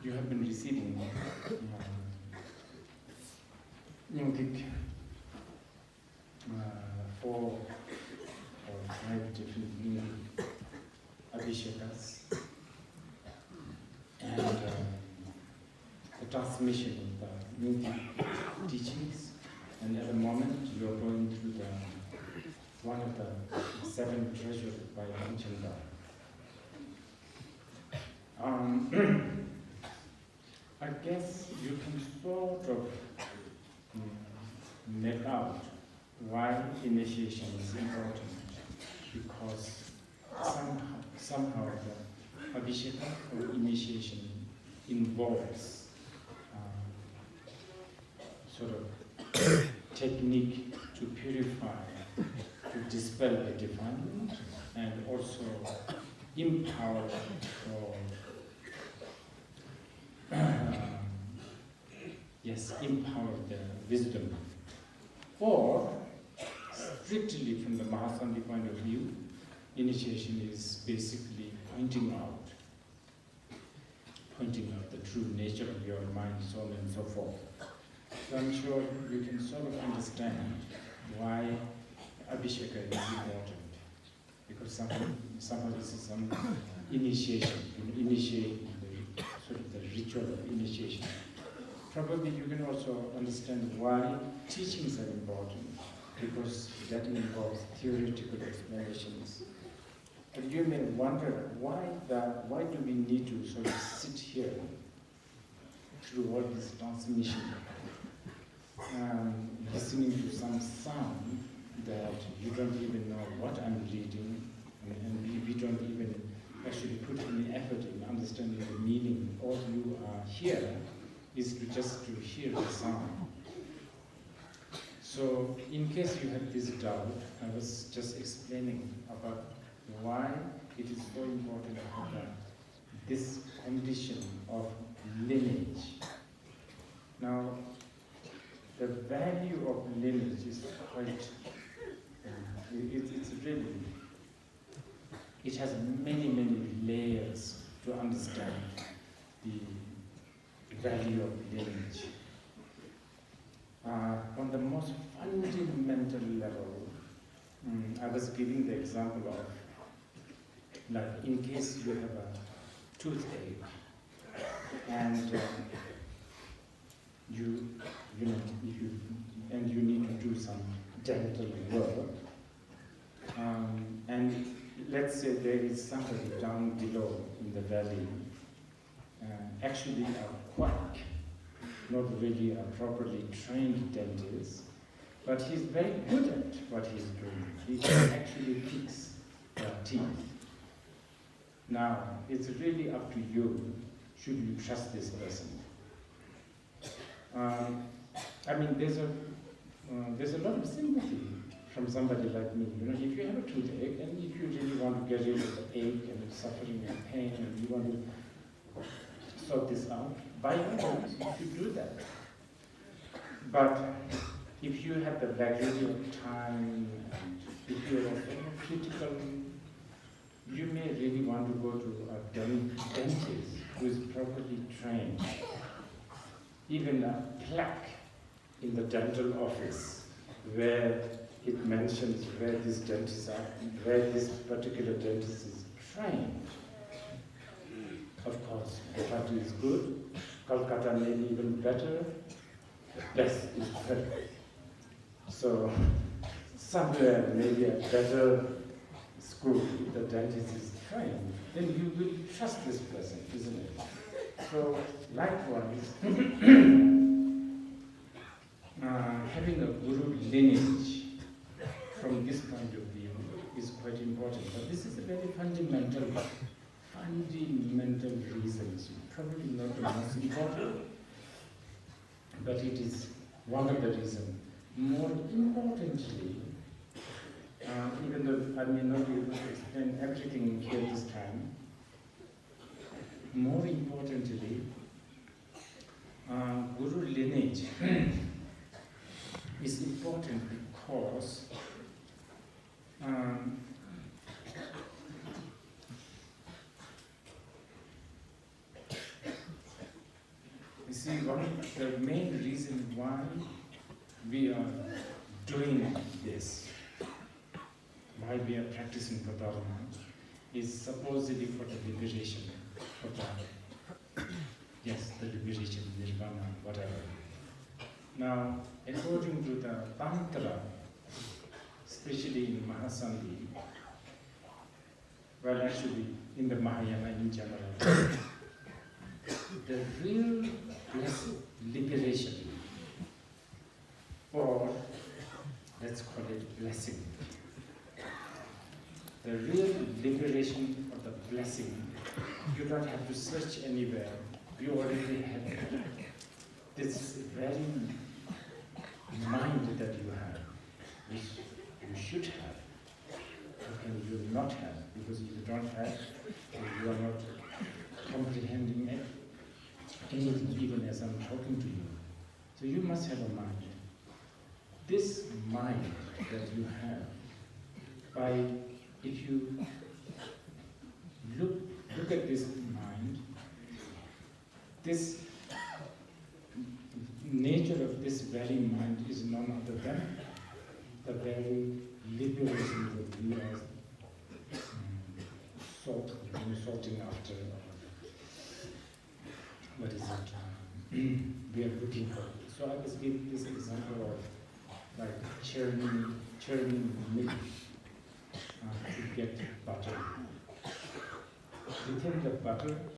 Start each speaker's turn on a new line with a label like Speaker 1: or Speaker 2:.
Speaker 1: you have been receiving Yogic 4 or 5 different Abhishekas, and the transmission of the Yogic teachings. And at the moment, you are going through one of the 7 treasures by Bumthang. I guess you can sort of make out why initiation is important, because somehow the Abhisheka or initiation involves sort of technique to purify, to dispel the defilement, and also empower or empower the wisdom. Or, strictly from the Mahasandhi point of view, initiation is basically pointing out the true nature of your mind, soul, and so forth. So I'm sure you can sort of understand why Abhisheka is important, because somehow this is some initiation, initiate the sort of the ritual of initiation. Probably you can also understand why teachings are important, because that involves theoretical explanations. And you may wonder why do we need to sort of sit here through all this transmission, listening to some sound that you don't even know what I'm reading, and we don't even actually put any effort in understanding the meaning. All you are here is just to hear the sound. So in case you have this doubt, I was just explaining about why it is so important to have this condition of lineage. Now, the value of lineage is quite, it's really, it has many, many layers to understand the value of lineage. On the most fundamental level, I was giving the example of, like, in case you have a toothache and you need to do some dental work, and let's say there is somebody down below in the valley, actually a quack, not really a properly trained dentist, but he's very good at what he's doing. He can actually fix teeth. Now, it's really up to you, should you trust this person. I mean, there's a lot of sympathy from somebody like me. You know, if you have a toothache and if you really want to get rid of the ache and the suffering and pain and you want to sort this out, by all means, you should do that. But if you have the luxury of time and if you're critical, you may really want to go to a dentist who is properly trained. Even a plaque in the dental office where it mentions where this dentist are, where this particular dentist is trained. Of course, Guwahati is good, Kolkata may be even better, best is better. So somewhere maybe a better school, the dentist is trained, then you will trust this person, isn't it? So likewise, having a guru lineage from this point of view is quite important. But this is a very fundamental reasons, probably not the most important, but it is one of the reasons. More importantly, even though I may not be able to explain everything here this time, more importantly, guru lineage is important because see, the main reason why we are doing this, why we are practicing the Dharma, is supposedly for the liberation, for the, yes, the liberation, nirvana, whatever. Now, according to the Tantra, especially in Mahasandhi, well, actually, in the Mahayana in general, the real liberation, or let's call it blessing, the real liberation of the blessing, you don't have to search anywhere. You already have it. This very mind that you have, which you should have, and you will not have, because if you don't have, you are not comprehending anything, even as I'm talking to you. So you must have a mind. This mind that you have, if you look at this mind, this nature of this very mind is none other than the very liberation that we are sorting after. What is it? We are looking for. So I just give this example of like churning milk to get butter. Within the butter,